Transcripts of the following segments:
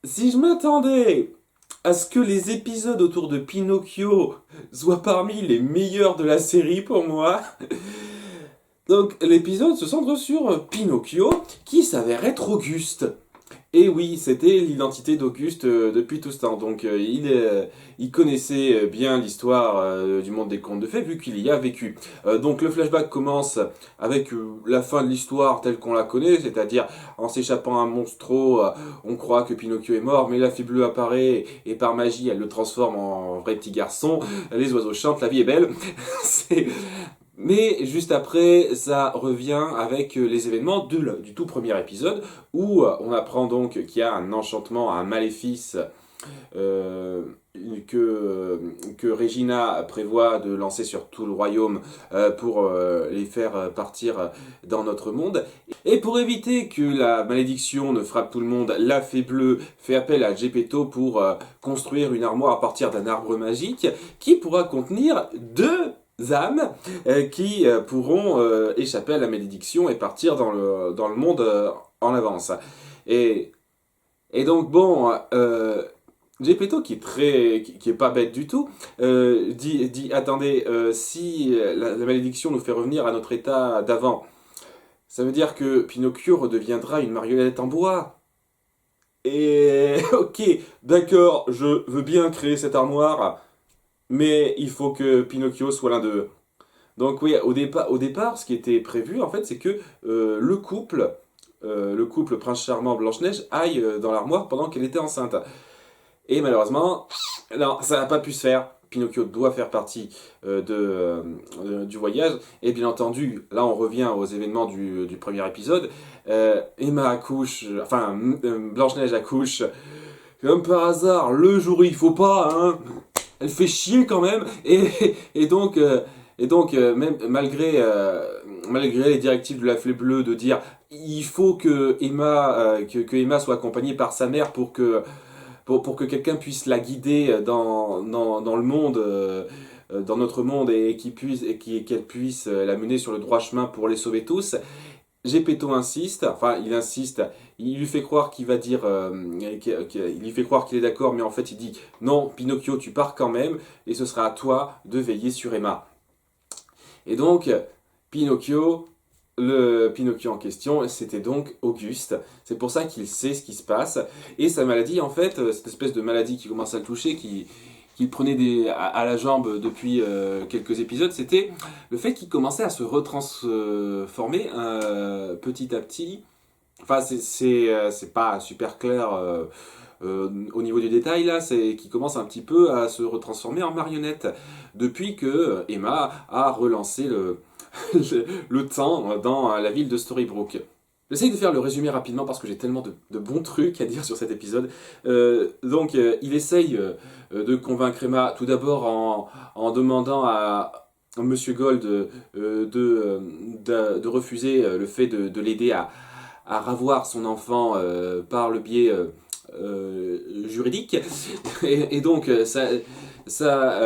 Si je m'attendais à ce que les épisodes autour de Pinocchio soient parmi les meilleurs de la série pour moi, donc l'épisode se centre sur Pinocchio qui s'avère être Auguste. Et oui, c'était l'identité d'Auguste depuis tout ce temps. Donc il connaissait bien l'histoire du monde des contes de fées vu qu'il y a vécu. Donc le flashback commence avec la fin de l'histoire telle qu'on la connaît, c'est-à-dire en s'échappant un monstro, on croit que Pinocchio est mort, mais la fée bleue apparaît et par magie elle le transforme en vrai petit garçon. Les oiseaux chantent, la vie est belle. C'est mais juste après, ça revient avec les événements du tout premier épisode, où on apprend donc qu'il y a un enchantement, un maléfice euh, que Regina prévoit de lancer sur tout le royaume pour les faire partir dans notre monde. Et pour éviter que la malédiction ne frappe tout le monde, la fée bleue fait appel à Geppetto pour construire une armoire à partir d'un arbre magique qui pourra contenir deux âmes qui pourront échapper à la malédiction et partir dans le monde en avance. Et, et donc bon, Gepetto qui est pas bête du tout, dit attendez, si la malédiction nous fait revenir à notre état d'avant, ça veut dire que Pinocchio redeviendra une marionnette en bois. Et ok, d'accord, je veux bien créer cette armoire, mais il faut que Pinocchio soit l'un d'eux. Donc oui, au départ, ce qui était prévu, en fait, c'est que le couple Prince Charmant Blanche-Neige aille dans l'armoire pendant qu'elle était enceinte. Et malheureusement, non, ça n'a pas pu se faire. Pinocchio doit faire partie du voyage. Et bien entendu, là on revient aux événements du premier épisode. Emma accouche, enfin Blanche-Neige accouche, comme par hasard, le jour où il faut pas, hein. Elle fait chier quand même. Et donc, même malgré les directives de la Fleur Bleue de dire il faut que Emma soit accompagnée par sa mère pour que quelqu'un puisse la guider dans le monde, dans notre monde, et qu'elle puisse la mener sur le droit chemin pour les sauver tous. Gepetto insiste, enfin il insiste, il lui fait croire qu'il va dire, il lui fait croire qu'il est d'accord, mais en fait il dit non, Pinocchio, tu pars quand même, et ce sera à toi de veiller sur Emma. Et donc, Pinocchio, le Pinocchio en question, c'était donc Auguste. C'est pour ça qu'il sait ce qui se passe. Et sa maladie, en fait, cette espèce de maladie qui commence à le toucher, qui prenait à la jambe depuis quelques épisodes, c'était le fait qu'il commençait à se retransformer petit à petit. Enfin, c'est pas super clair au niveau du détail là, c'est qu'il commence un petit peu à se retransformer en marionnette depuis que Emma a relancé le temps dans la ville de Storybrooke. J'essaye de faire le résumé rapidement parce que j'ai tellement de bons trucs à dire sur cet épisode. Il essaye de convaincre Emma tout d'abord en demandant à Monsieur Gold de refuser le fait de l'aider à ravoir son enfant par le biais juridique. Et donc, ça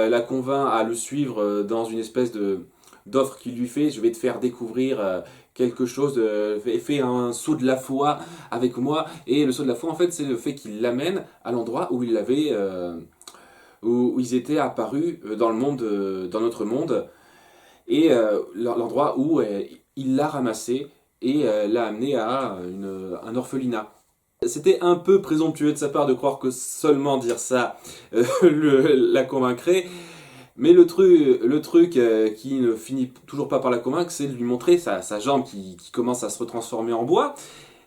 la convainc à le suivre dans une espèce d'offre qu'il lui fait. Je vais te faire découvrir quelque chose, fais un saut de la foi avec moi. Et le saut de la foi, en fait, c'est le fait qu'il l'amène à l'endroit où où ils étaient apparus dans le monde, dans notre monde, et l'endroit où il l'a ramassé et l'a amené à un orphelinat. C'était un peu présomptueux de sa part de croire que seulement dire ça la convaincrait, mais le truc qui ne finit toujours pas par la convaincre, c'est de lui montrer sa jambe qui commence à se retransformer en bois,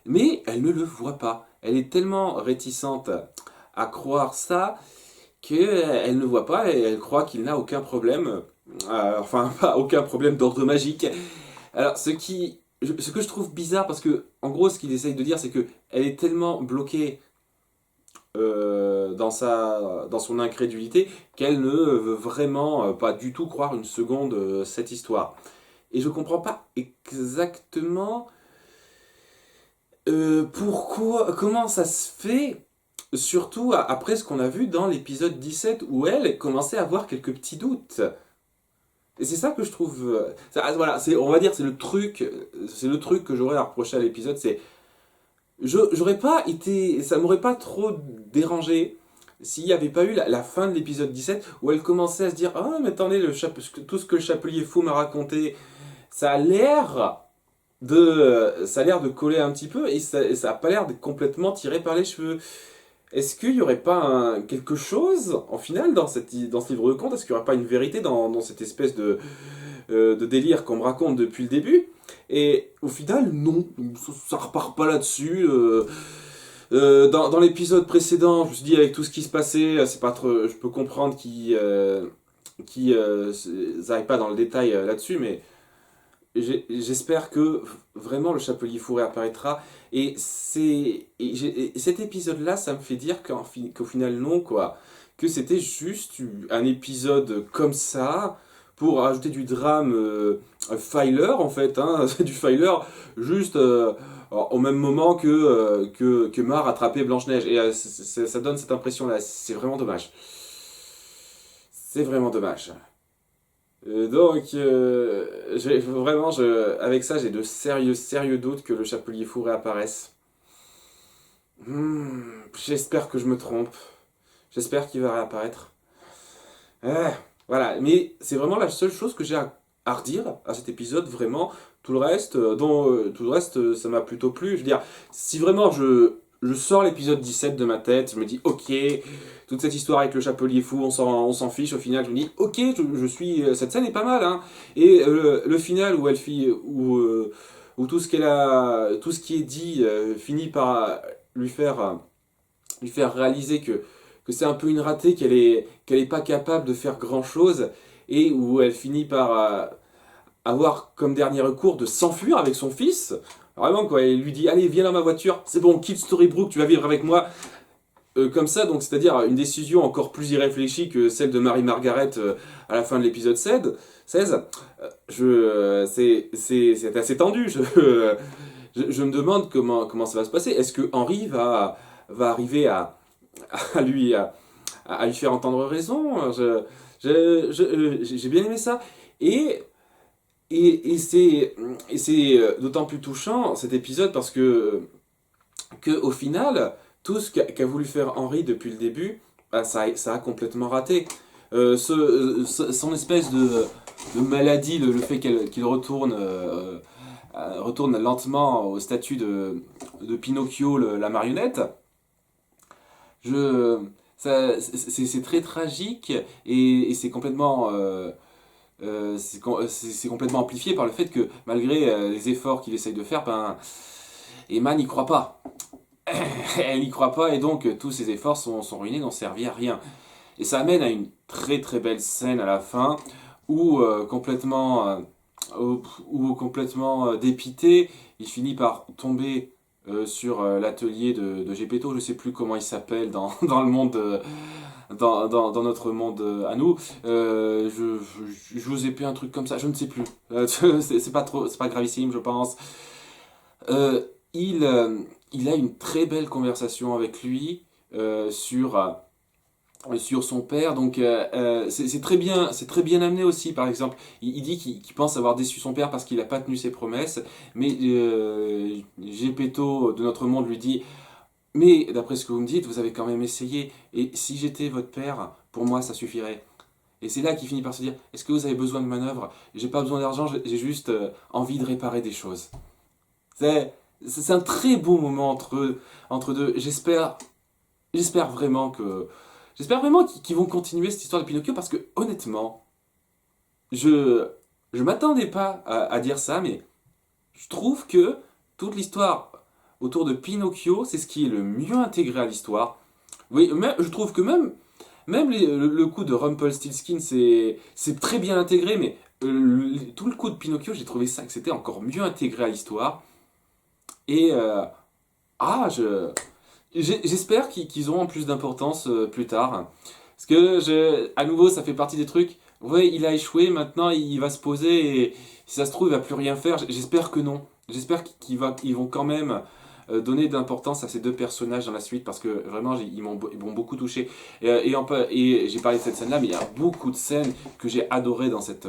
mais elle ne le voit pas. Elle est tellement réticente à croire ça qu'elle ne voit pas et elle croit qu'il n'a aucun problème, enfin pas aucun problème d'ordre magique. Alors ce que je trouve bizarre, parce que en gros ce qu'il essaye de dire c'est que elle est tellement bloquée dans son incrédulité qu'elle ne veut vraiment pas du tout croire une seconde cette histoire. Et je comprends pas exactement comment ça se fait, surtout après ce qu'on a vu dans l'épisode 17 où elle commençait à avoir quelques petits doutes. Et c'est ça que je trouve. Voilà, on va dire, c'est le truc que j'aurais à reprocher à l'épisode, c'est j'aurais pas été, ça m'aurait pas trop dérangé s'il n'y avait pas eu la fin de l'épisode 17 où elle commençait à se dire ah mais attendez tout ce que le chapelier fou m'a raconté ça a l'air ça a l'air de coller un petit peu et ça a pas l'air d'être complètement tiré par les cheveux. Est-ce qu'il n'y aurait pas quelque chose, en final, dans ce livre de contes? Est-ce qu'il n'y aurait pas une vérité dans cette espèce de délire qu'on me raconte depuis le début? Et au final, non, ça repart pas là-dessus. Dans l'épisode précédent, je me suis dit, avec tout ce qui se passait, c'est pas trop, je peux comprendre qu'ils n'aillent pas dans le détail là-dessus, mais j'espère que vraiment le chapelier fou réapparaîtra. Et cet épisode-là, ça me fait dire qu'au final, non, quoi. Que c'était juste un épisode comme ça, pour ajouter du drame filer, en fait. Hein, du filer, juste au même moment que Mar attrapait Blanche-Neige. Et ça donne cette impression-là. C'est vraiment dommage. C'est vraiment dommage. Vraiment, avec ça, j'ai de sérieux doutes que le chapelier fou réapparaisse. J'espère que je me trompe. J'espère qu'il va réapparaître. Voilà, mais c'est vraiment la seule chose que j'ai à redire à cet épisode, vraiment. Tout le reste, ça m'a plutôt plu. Je veux dire, si vraiment je sors l'épisode 17 de ma tête, je me dis, ok, toute cette histoire avec le chapelier fou, on s'en fiche, au final, je me dis, ok, cette scène est pas mal, hein. Et le final où tout ce tout ce qui est dit finit par lui faire réaliser que c'est un peu une ratée, qu'elle est pas capable de faire grand chose, et où elle finit par avoir comme dernier recours de s'enfuir avec son fils. Vraiment, quoi, il lui dit allez, viens dans ma voiture, c'est bon, quitte Storybrooke, tu vas vivre avec moi. Comme ça, donc c'est-à-dire une décision encore plus irréfléchie que celle de Marie-Margaret à la fin de l'épisode 16. C'est assez tendu. Je me demande comment ça va se passer. Est-ce que Henry va arriver à lui faire entendre raison? J'ai bien aimé ça. Et c'est d'autant plus touchant cet épisode parce que au final, tout ce qu'a voulu faire Henry depuis le début, bah, ça a complètement raté. Son espèce de maladie, le fait qu'il retourne lentement au statut de Pinocchio, la marionnette, je, c'est très tragique et c'est complètement c'est complètement amplifié par le fait que malgré les efforts qu'il essaye de faire, ben, Emma n'y croit pas. Elle n'y croit pas et donc tous ses efforts sont ruinés, n'ont servi à rien. Et ça amène à une très très belle scène à la fin où complètement dépité, il finit par tomber sur l'atelier de Gepetto, je sais plus comment il s'appelle dans le monde dans notre monde à nous. Je vous ai pu un truc comme ça, je ne sais plus. C'est pas gravissime, je pense. Euh, il a une très belle conversation avec lui sur son père. Donc c'est très bien amené aussi. Par exemple, il dit qu'il pense avoir déçu son père parce qu'il n'a pas tenu ses promesses. Mais Gepetto de notre monde lui dit mais d'après ce que vous me dites, vous avez quand même essayé. Et si j'étais votre père, pour moi, ça suffirait. Et c'est là qu'il finit par se dire, est-ce que vous avez besoin de manœuvre? J'ai pas besoin d'argent, j'ai juste envie de réparer des choses. C'est un très beau moment entre deux. J'espère vraiment qu'ils vont continuer cette histoire de Pinocchio parce que honnêtement, je je m'attendais pas à dire ça, mais je trouve que toute l'histoire autour de Pinocchio, c'est ce qui est le mieux intégré à l'histoire. Oui, je trouve que même le coup de Rumpelstiltskin, c'est très bien intégré, mais tout le coup de Pinocchio, j'ai trouvé ça que c'était encore mieux intégré à l'histoire. Et ah, j'espère qu'ils auront plus d'importance plus tard. Parce que, à nouveau, ça fait partie des trucs. Ouais, il a échoué, maintenant il va se poser et si ça se trouve, il va plus rien faire. J'espère que non. J'espère qu'ils vont quand même donner d'importance à ces deux personnages dans la suite parce que vraiment ils m'ont beaucoup touché. Et j'ai parlé de cette scène-là, mais il y a beaucoup de scènes que j'ai adorées dans cet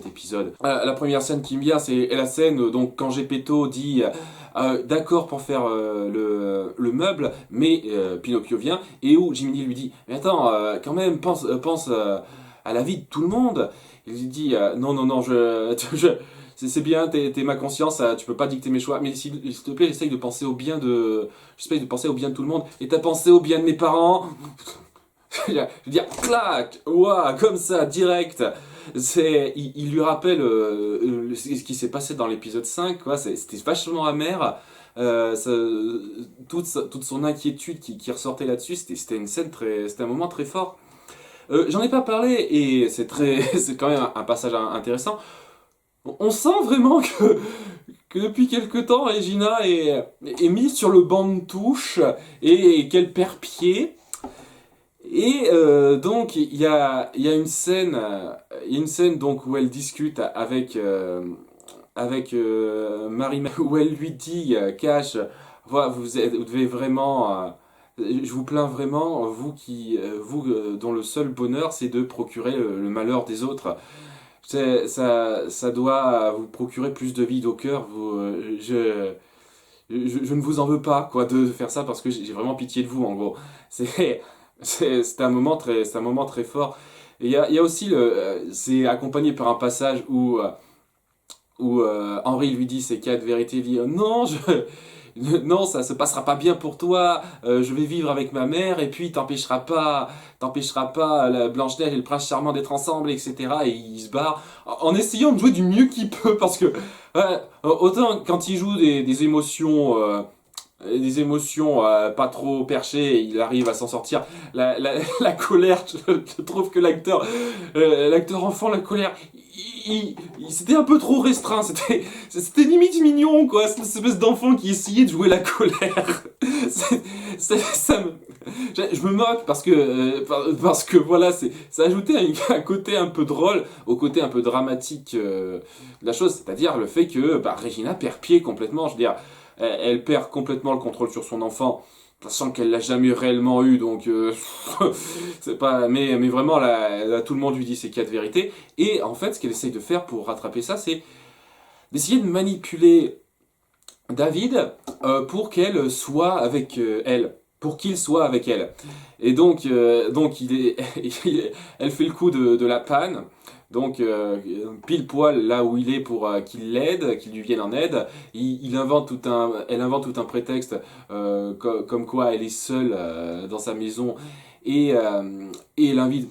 épisode. La première scène qui me vient, c'est la scène donc quand Geppetto dit d'accord pour faire le meuble, mais Pinocchio vient et où Jiminy lui dit mais attends, quand même pense à la vie de tout le monde. Il lui dit non non non c'est bien, t'es ma conscience, tu peux pas dicter mes choix, mais s'il te plaît, j'essaye de penser au bien j'essaye de penser au bien de tout le monde, et t'as pensé au bien de mes parents. Je veux dire, clac, ouah, comme ça, direct. Il lui rappelle ce qui s'est passé dans l'épisode 5, quoi. C'était vachement amer. Toute son inquiétude qui ressortait là-dessus, c'était c'était un moment très fort. J'en ai pas parlé et c'est quand même un passage intéressant. On sent vraiment que depuis quelque temps, Regina est mise sur le banc de touche et qu'elle perd pied. Et donc il y a une scène, donc où elle discute avec Marie, où elle lui dit Cash, voilà, vous devez vraiment, je vous plains vraiment, vous dont le seul bonheur c'est de procurer le malheur des autres. Ça doit vous procurer plus de vide au cœur. Je ne vous en veux pas quoi de faire ça parce que j'ai vraiment pitié de vous en gros. C'est un moment très fort. Et il y a aussi c'est accompagné par un passage où Henri lui dit ses quatre vérités. Il dit non non, ça se passera pas bien pour toi. Je vais vivre avec ma mère et puis t'empêchera pas la Blanche-Neige et le prince charmant d'être ensemble, etc. Et il se barre en essayant de jouer du mieux qu'il peut parce que autant quand il joue des émotions. Des émotions pas trop perchées, il arrive à s'en sortir. La colère, je trouve que l'acteur enfant, la colère, c'était un peu trop restreint. C'était limite mignon, quoi. Cette espèce d'enfant qui essayait de jouer la colère. Je me moque parce que voilà, ça ajoutait un côté un peu drôle au côté un peu dramatique de la chose, c'est-à-dire le fait que Regina perd pied complètement. Je veux dire. Elle perd complètement le contrôle sur son enfant, sachant qu'elle l'a jamais réellement eu, donc c'est pas. Mais vraiment, là, tout le monde lui dit ses quatre vérités. Et en fait, ce qu'elle essaye de faire pour rattraper ça, c'est d'essayer de manipuler David pour qu'elle soit avec elle. Pour qu'il soit avec elle. Et donc elle fait le coup de la panne. Donc pile poil là où il est pour qu'il l'aide, qu'il lui vienne en aide, elle invente tout un prétexte comme quoi elle est seule dans sa maison et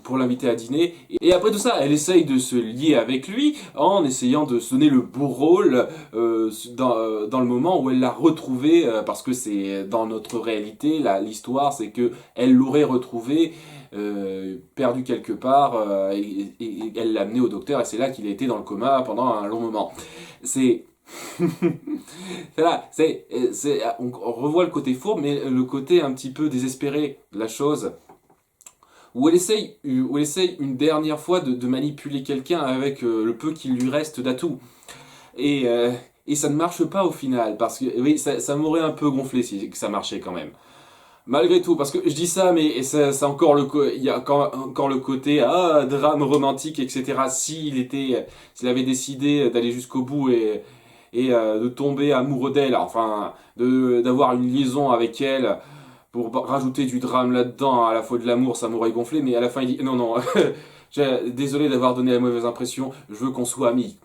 pour l'inviter à dîner. Et après tout ça, elle essaye de se lier avec lui en essayant de se donner le beau rôle dans le moment où elle l'a retrouvé parce que c'est dans notre réalité, l'histoire c'est que elle l'aurait retrouvé perdu quelque part et elle l'a amené au docteur et c'est là qu'il a été dans le coma pendant un long moment. C'est on revoit le côté fourbe mais le côté un petit peu désespéré de la chose où elle essaye une dernière fois de manipuler quelqu'un avec le peu qu'il lui reste d'atout et ça ne marche pas au final parce que oui ça m'aurait un peu gonflé si ça marchait quand même. Malgré tout, parce que je dis ça, mais c'est encore il y a encore le côté drame romantique, etc. S'il avait décidé d'aller jusqu'au bout et de tomber amoureux d'elle, enfin d'avoir une liaison avec elle pour rajouter du drame là-dedans, à la fois de l'amour, ça m'aurait gonflé, mais à la fin il dit non non, désolé d'avoir donné la mauvaise impression, je veux qu'on soit amis.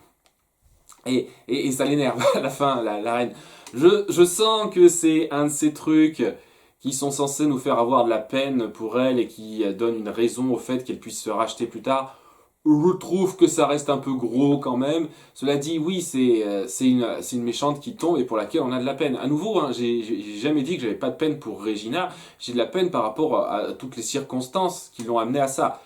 Et ça l'énerve à la fin, la reine. Je sens que c'est un de ces trucs qui sont censés nous faire avoir de la peine pour elle et qui donnent une raison au fait qu'elle puisse se racheter plus tard. Je trouve que ça reste un peu gros quand même. Cela dit, oui, c'est une méchante qui tombe et pour laquelle on a de la peine. À nouveau, hein, j'ai jamais dit que j'avais pas de peine pour Regina. J'ai de la peine par rapport à toutes les circonstances qui l'ont amené à ça.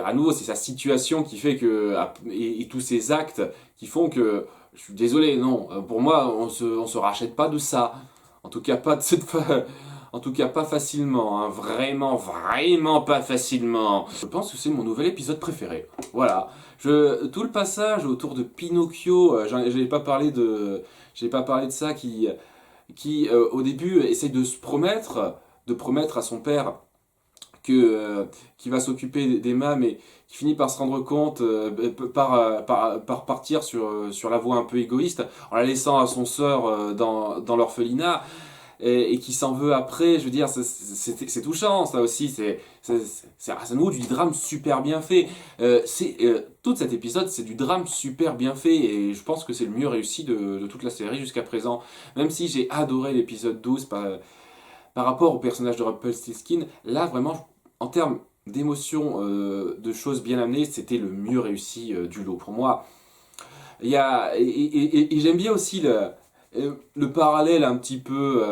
À nouveau, c'est sa situation qui fait que et tous ses actes qui font que je suis désolé. Non, pour moi, on se rachète pas de ça. En tout cas, en tout cas, pas facilement. Hein. Vraiment, vraiment pas facilement. Je pense que c'est mon nouvel épisode préféré. Voilà. Tout le passage autour de Pinocchio, j'avais pas parlé de ça qui au début essaye de promettre à son père qui va s'occuper d'Emma, mais qui finit par se rendre compte, par partir sur la voie un peu égoïste, en la laissant à son sœur dans l'orphelinat, et qui s'en veut après. Je veux dire, c'est touchant, ça aussi. C'est à nouveau du drame super bien fait. Tout cet épisode, c'est du drame super bien fait, et je pense que c'est le mieux réussi de toute la série jusqu'à présent. Même si j'ai adoré l'épisode 12 par rapport au personnage de Rumpelstiltskin, là vraiment, en termes d'émotion, de choses bien amenées, c'était le mieux réussi du lot. Pour moi, il y a, et j'aime bien aussi le parallèle un petit peu,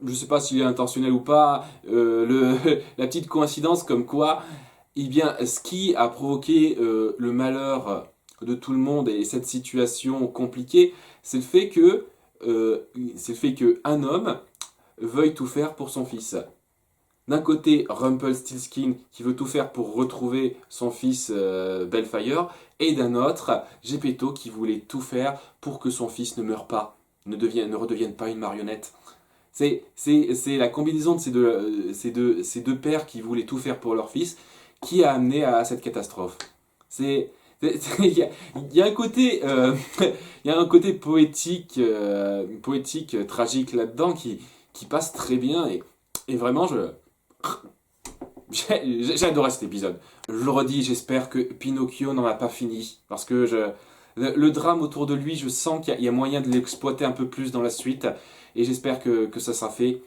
je sais pas s'il est intentionnel ou pas, la petite coïncidence comme quoi, eh bien, ce qui a provoqué le malheur de tout le monde et cette situation compliquée, c'est le fait que, un homme veuille tout faire pour son fils. D'un côté, Rumpelstiltskin qui veut tout faire pour retrouver son fils Bellfire, et d'un autre, Geppetto qui voulait tout faire pour que son fils ne meure pas, ne redevienne pas une marionnette. C'est la combinaison de ces deux pères qui voulaient tout faire pour leur fils qui a amené à cette catastrophe. Il y a un côté, il y a un côté poétique, tragique là-dedans qui passe très bien, et vraiment, j'ai adoré cet épisode. Je le redis, j'espère que Pinocchio n'en a pas fini. Parce que le drame autour de lui, je sens qu'il y a moyen de l'exploiter un peu plus dans la suite. Et j'espère que ça sera fait.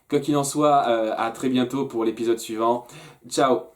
Quoi qu'il en soit, à très bientôt pour l'épisode suivant. Ciao!